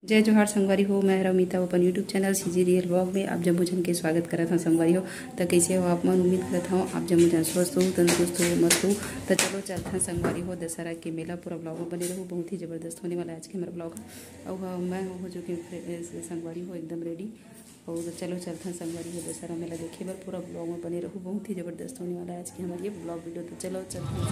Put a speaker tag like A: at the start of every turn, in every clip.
A: जय जोहार संगवारी हो। मैं रमिता अपन YouTube channel CG real blog में आप जम्मू जन के स्वागत करत हूँ। संगवारी हो तो कैसे हो आप मन, उम्मीद करता हूँ आप जम्मू जन स्वस्थ हो, तंदुरुस्त हो, मस्त हो। तो चलो चलते हैं संगवारी हो दशहरा के मेला पूरा ब्लॉग में बने रहो। बहुत ही ज़बरदस्त होने वाला है आज के हमारा ब्लॉग। और मैं हो जो कि संगवारी हो एकदम रेडी। और तो चलो चलते हैं संगवारी हो दशहरा मेला देखे बार पूरा ब्लॉग में बने रहो। बहुत ही ज़बरदस्त होने वाला है आज की हमारी ये ब्लॉग वीडियो। तो चलो चलते हैं।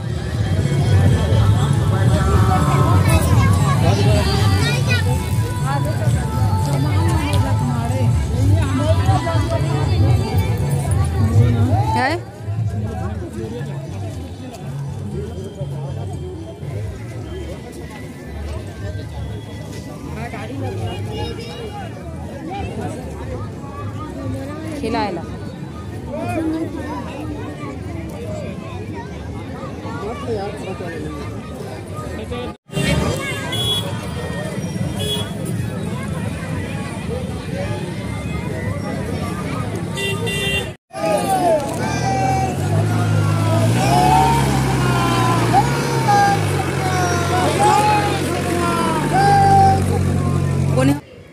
A: खिलाएला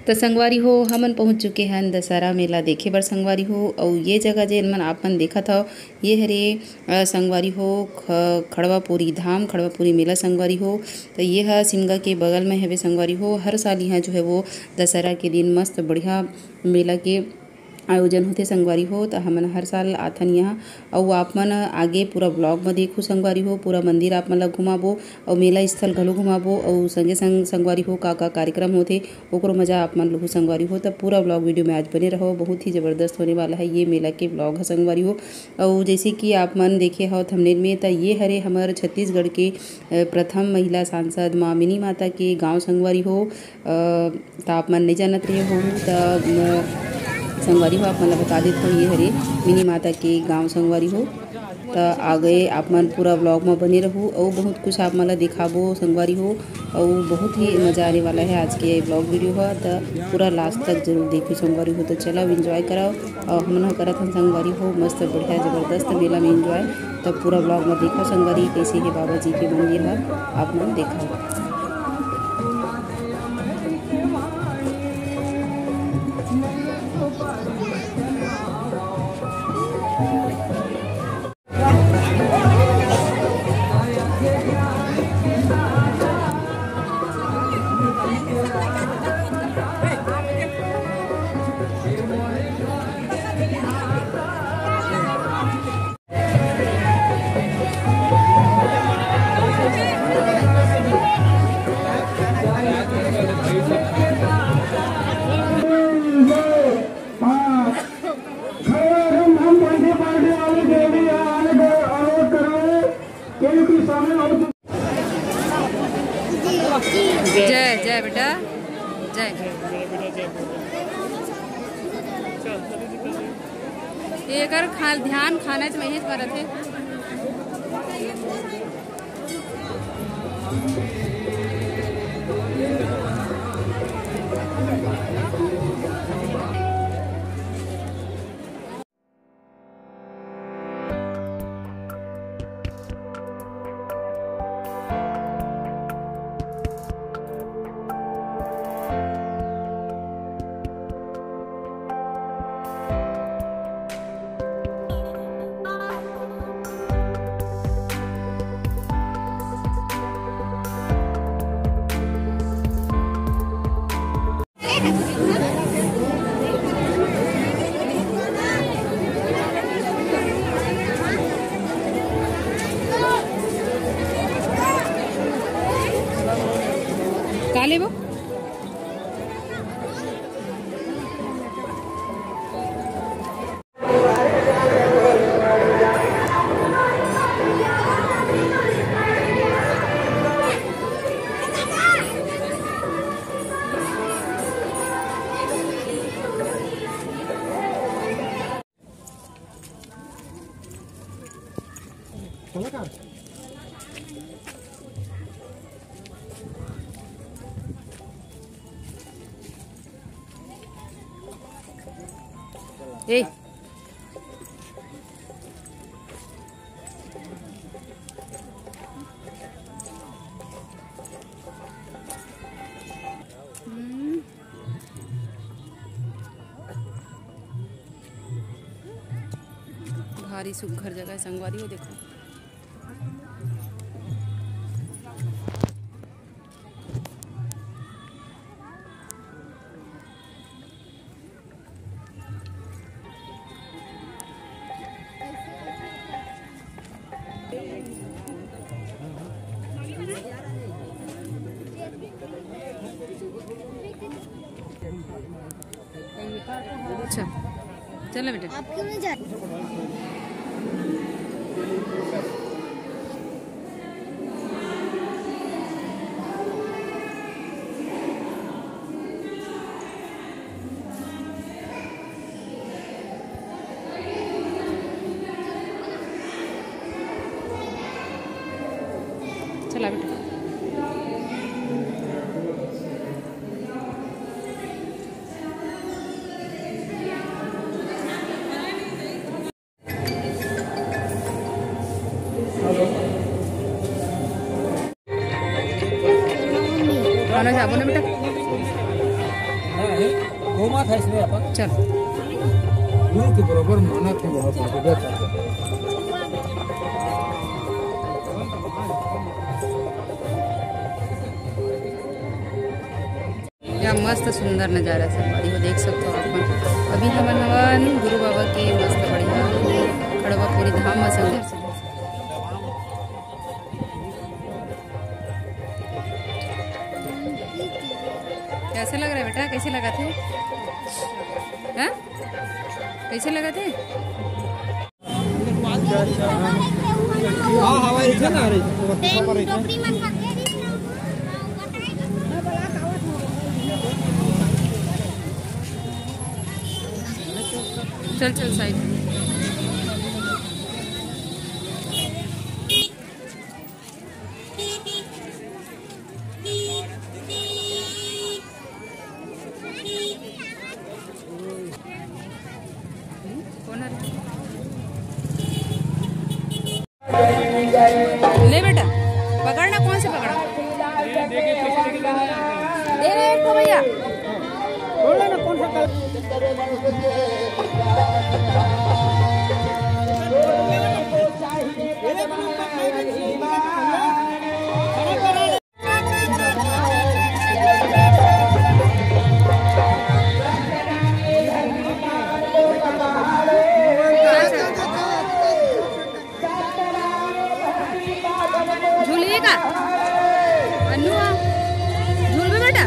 A: तो संगवारी हो हमन पहुंच चुके हैं दशहरा मेला देखे बर संगवारी हो। और ये जगह जे मन आपन देखा था ये हरे संगवारी हो खड़वापुरी धाम खड़वापुरी मेला संगवारी हो। तो ये है सिमगा के बगल में है संगवारी हो। हर साल यहाँ जो है वो दशहरा के दिन मस्त बढ़िया मेला के आयोजन होते संगवारी हो। तो हमन हर साल आथन यहाँ और आप मन आगे पूरा ब्लॉग में देखो संगवारी हो। पूरा मंदिर आप मन ला घुमाबो और मेला स्थल घलो घुमाबो और संगे संग संगवारी हो का कार्यक्रम होते ओकरो मजा आप मन लहू संगवारी हो। तो पूरा ब्लॉग वीडियो में आज बने रहो। बहुत ही ज़बरदस्त होने वाला है ये मेला के ब्लॉग है संगवारी हो। और जैसे कि आप मन देखे हो थंबनेल में तो ये हरे हमारे छत्तीसगढ़ के प्रथम महिला सांसद माँ मिनी माता के गाँव संगवारी हो। तो आप मन नहीं जानत रहे हो तो संगवारी हो आप मन बता देते हो ये हरे मिनी माता के गांव संगवारी हो। तो आ गए आप मन पूरा ब्लॉग में बने रहूँ और बहुत कुछ आप मन दिखाबो संगवारी हो। और बहुत ही मज़ा आने वाला है आज के ब्लॉग वीडियो हो। तो पूरा लास्ट तक जरूर देखो संगवारी हो। तो चलो एंजॉय कराओ और हम करत हम संगवारी हो मस्त बढ़िया ज़बरदस्त मेला में एंजॉय। तो पूरा ब्लॉग में देखो संगवारी कैसे है बाबा जी के मंदिर है आप मन देखा। जय जय बेटा जय। ये कर ध्यान खाना में ही करत है। काले वो ए भारी सुघ्घर जगह संगवारी हो देखो। अच्छा चलो बेटा।
B: आप क्यों नहीं जा
A: चला बेटा। खाना जाबो ना बेटा।
C: घुमा था इसमें अपन
A: चल
C: गुरु के बराबर माना थे वहाँ पर
A: या मस्त सुंदर नज़ारा संगवारी हो देख सकते हो अपन। अभी हमन हवन गुरु बाबा के मस्त बढ़िया खड़वापुरी धाम में सुंदर। कैसे लग रहा है बेटा? कैसे लगा थे? हाँ? कैसे लगा थे?
C: हाँ हवा इधर ना रही
A: चल चल साइड। कौन है? ले बेटा पकड़ना। कौन से पकड़ा? दे रहे इसको भैया।
C: कौन सा
A: झूलिएगा अन्नू झूल में बेटा।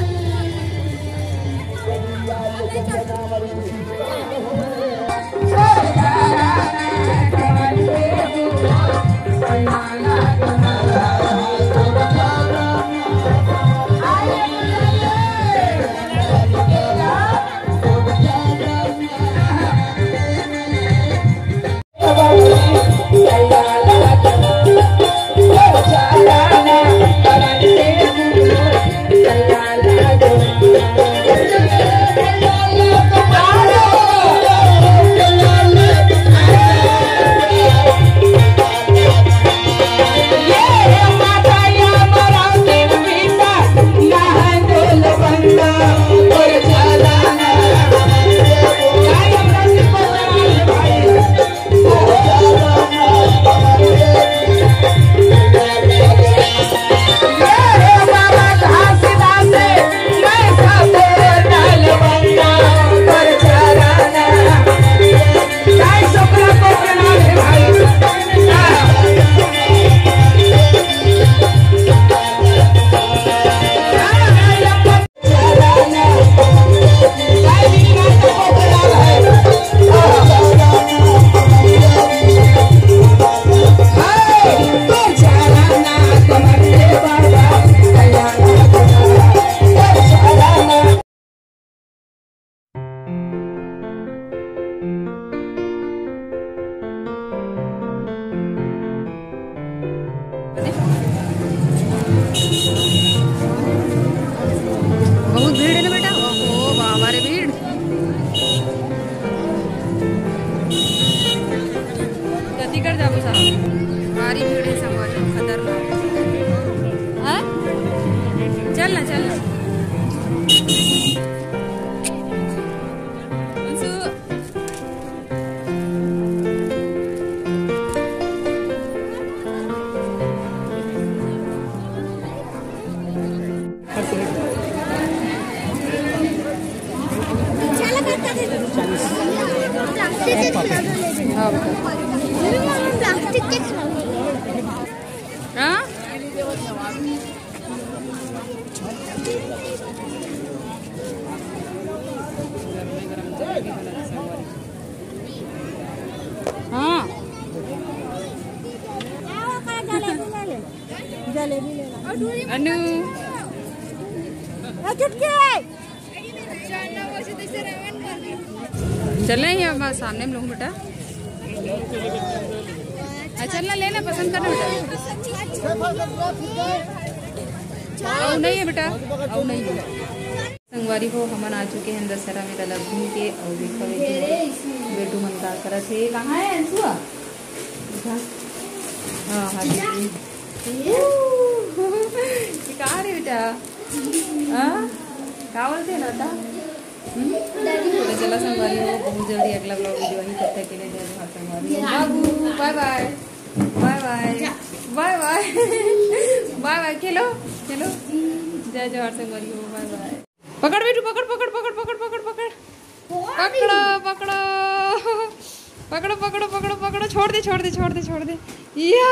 A: हाँ
B: प्लास्टिक के
A: हाँ हाँ अनु चल रहे हैं अब सामने में लोग बेटा। चलना लेना पसंद करना बेटा। और नहीं है बेटा और नहीं है। संगवारी हो हमन आ चुके हैं दशहरा मेला ला घूम के और देखो बेटू मन का करत है। कहाँ है अंशुआ? हाँ हाँ कहाँ रे बेटा? हाँ क्या बोलते ना था? तो चला संगवारी हो बहुत जल्दी अगला ब्लॉग वीडियो वहीं तब तक के लिए जय जोहार संगवारी हो। बाबू bye bye bye bye bye bye bye bye खेलो खेलो जय जोहार संगवारी हो बाय बाय। पकड़ बेटू पकड़ पकड़ पकड़ पकड़ पकड़ पकड़ पकड़ो पकड़ो पकड़ो पकड़ो पकड़ो पकड़ो छोड़ दे छोड़ दे छोड़ दे छोड़ दे या